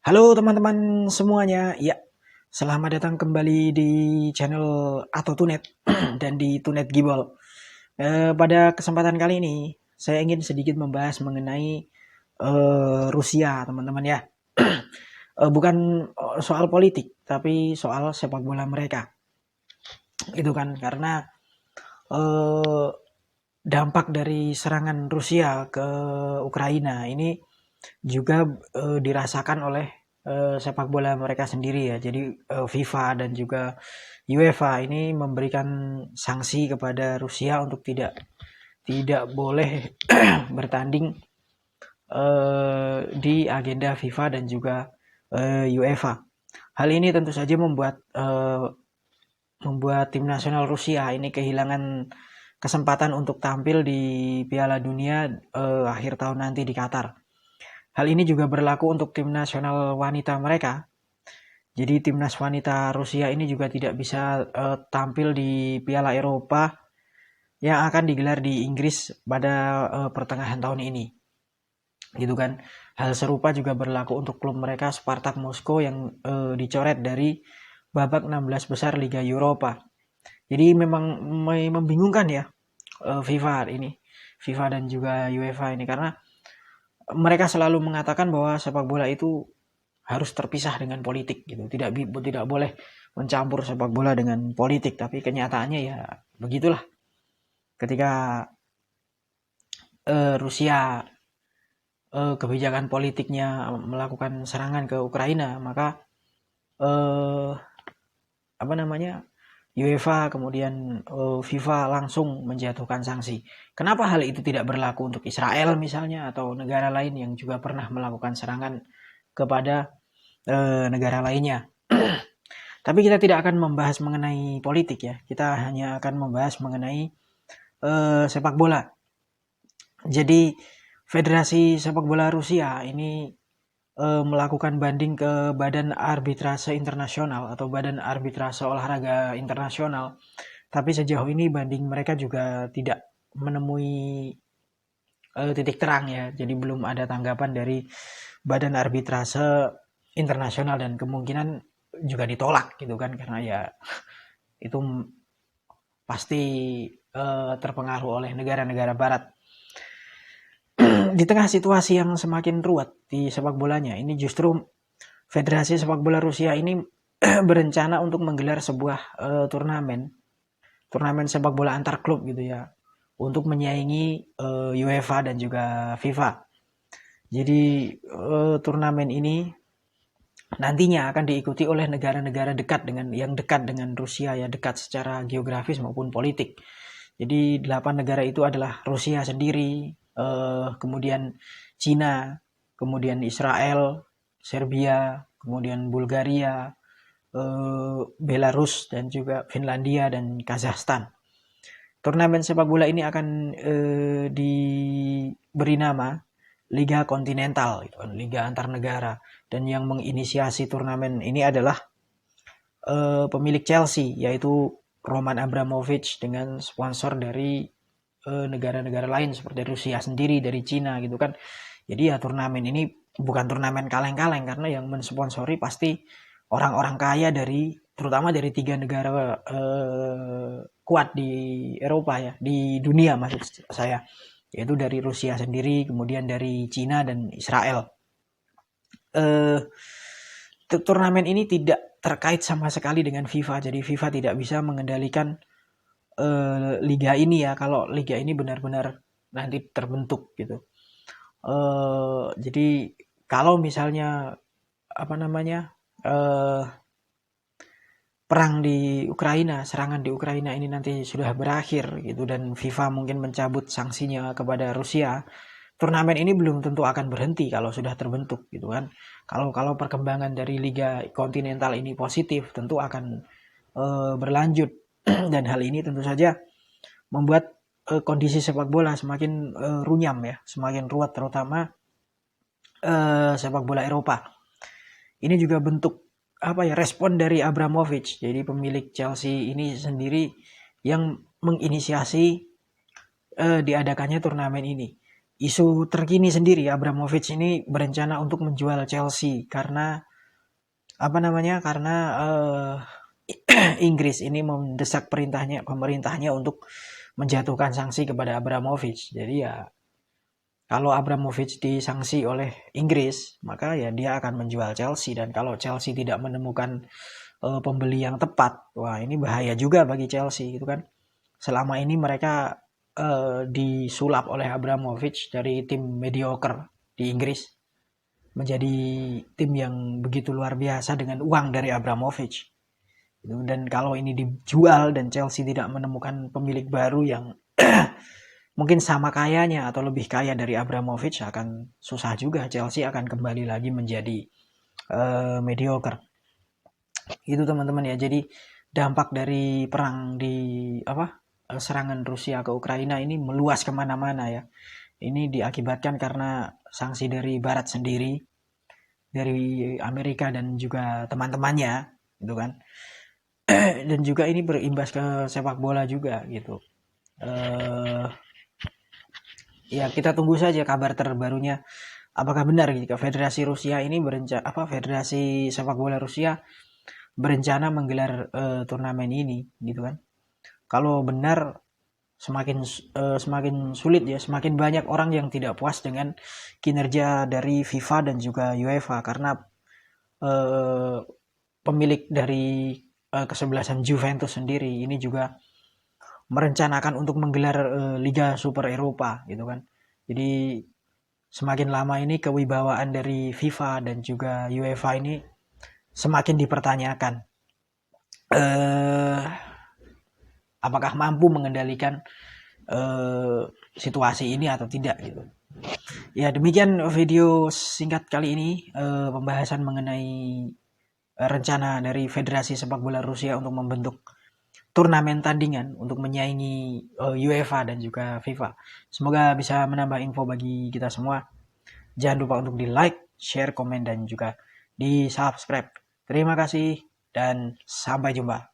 Halo teman-teman semuanya, ya selamat datang kembali di channel atau Tunet dan di Tunet Gibol. Pada kesempatan kali ini saya ingin sedikit membahas mengenai Rusia teman-teman ya. Bukan soal politik tapi soal sepak bola mereka. Itu kan karena eh, dampak dari serangan Rusia ke Ukraina ini juga dirasakan oleh sepak bola mereka sendiri ya. Jadi FIFA dan juga UEFA ini memberikan sanksi kepada Rusia untuk tidak boleh bertanding di agenda FIFA dan juga UEFA. Hal ini tentu saja membuat tim nasional Rusia ini kehilangan kesempatan untuk tampil di Piala Dunia akhir tahun nanti di Qatar. Hal ini juga berlaku untuk tim nasional wanita mereka. Jadi timnas wanita Rusia ini juga tidak bisa tampil di Piala Eropa yang akan digelar di Inggris pada pertengahan tahun ini. Gitu kan. Hal serupa juga berlaku untuk klub mereka Spartak Moskow yang dicoret dari babak 16 besar Liga Eropa. Jadi memang membingungkan ya FIFA ini, FIFA dan juga UEFA ini karena mereka selalu mengatakan bahwa sepak bola itu harus terpisah dengan politik gitu. Tidak boleh mencampur sepak bola dengan politik, tapi kenyataannya ya begitulah. Ketika Rusia kebijakan politiknya melakukan serangan ke Ukraina, maka eh, apa namanya? UEFA kemudian FIFA langsung menjatuhkan sanksi. Kenapa hal itu tidak berlaku untuk Israel misalnya atau negara lain yang juga pernah melakukan serangan kepada negara lainnya? Tapi kita tidak akan membahas mengenai politik ya. Kita hanya akan membahas mengenai sepak bola. Jadi Federasi Sepak Bola Rusia ini melakukan banding ke Badan Arbitrase Internasional atau Badan Arbitrase Olahraga Internasional. Tapi sejauh ini banding mereka juga tidak menemui titik terang ya. Jadi belum ada tanggapan dari Badan Arbitrase Internasional dan kemungkinan juga ditolak gitu kan karena ya itu pasti terpengaruh oleh negara-negara barat. Di tengah situasi yang semakin ruwet di sepak bolanya, ini justru Federasi Sepak Bola Rusia ini berencana untuk menggelar sebuah turnamen sepak bola antar klub gitu ya, untuk menyaingi UEFA dan juga FIFA. Jadi turnamen ini nantinya akan diikuti oleh negara-negara dekat dengan Rusia ya, dekat secara geografis maupun politik. Jadi 8 negara itu adalah Rusia sendiri, kemudian Cina, kemudian Israel, Serbia, kemudian Bulgaria, Belarus dan juga Finlandia dan Kazakhstan. Turnamen sepak bola ini akan diberi nama Liga Kontinental, Liga Antar Negara, dan yang menginisiasi turnamen ini adalah pemilik Chelsea yaitu Roman Abramovich dengan sponsor dari negara-negara lain seperti Rusia sendiri, dari Cina gitu kan. Jadi ya turnamen ini bukan turnamen kaleng-kaleng karena yang mensponsori pasti orang-orang kaya terutama dari 3 negara kuat di Eropa ya, di dunia maksud saya, yaitu dari Rusia sendiri, kemudian dari Cina dan Israel. Turnamen ini tidak terkait sama sekali dengan FIFA, jadi FIFA tidak bisa mengendalikan liga ini ya kalau liga ini benar-benar nanti terbentuk gitu. Jadi kalau misalnya perang di Ukraina, serangan di Ukraina ini nanti sudah berakhir gitu dan FIFA mungkin mencabut sanksinya kepada Rusia, turnamen ini belum tentu akan berhenti kalau sudah terbentuk gitu kan. Kalau perkembangan dari Liga Kontinental ini positif, tentu akan berlanjut dan hal ini tentu saja membuat kondisi sepak bola semakin runyam ya, semakin ruwet terutama sepak bola Eropa. Ini juga bentuk respon dari Abramovich, jadi pemilik Chelsea ini sendiri yang menginisiasi diadakannya turnamen ini. isu terkini sendiri, Abramovich ini berencana untuk menjual Chelsea karena karena Inggris ini mendesak pemerintahnya untuk menjatuhkan sanksi kepada Abramovich. Jadi ya kalau Abramovich disanksi oleh Inggris, maka ya dia akan menjual Chelsea, dan kalau Chelsea tidak menemukan pembeli yang tepat, wah ini bahaya juga bagi Chelsea gitu kan. Selama ini mereka disulap oleh Abramovich dari tim mediocre di Inggris menjadi tim yang begitu luar biasa dengan uang dari Abramovich. Dan kalau ini dijual dan Chelsea tidak menemukan pemilik baru yang mungkin sama kayanya atau lebih kaya dari Abramovich, akan susah juga. Chelsea akan kembali lagi menjadi mediocre. Itu teman-teman ya. Jadi dampak dari perang serangan Rusia ke Ukraina ini meluas kemana-mana ya. Ini diakibatkan karena sanksi dari Barat sendiri, dari Amerika dan juga teman-temannya, gitu kan. Dan juga ini berimbas ke sepak bola juga gitu. Ya kita tunggu saja kabar terbarunya. Apakah benar jika Federasi Rusia ini Federasi sepak bola Rusia berencana menggelar turnamen ini, gitu kan? Kalau benar, semakin sulit ya, semakin banyak orang yang tidak puas dengan kinerja dari FIFA dan juga UEFA karena pemilik dari kesebelasan Juventus sendiri ini juga merencanakan untuk menggelar Liga Super Eropa gitu kan. Jadi semakin lama ini kewibawaan dari FIFA dan juga UEFA ini semakin dipertanyakan. Apakah mampu mengendalikan situasi ini atau tidak gitu. Ya demikian video singkat kali ini, pembahasan mengenai rencana dari Federasi Sepak Bola Rusia untuk membentuk turnamen tandingan untuk menyaingi UEFA dan juga FIFA. Semoga bisa menambah info bagi kita semua. Jangan lupa untuk di like, share, komen, dan juga di subscribe. Terima kasih dan sampai jumpa.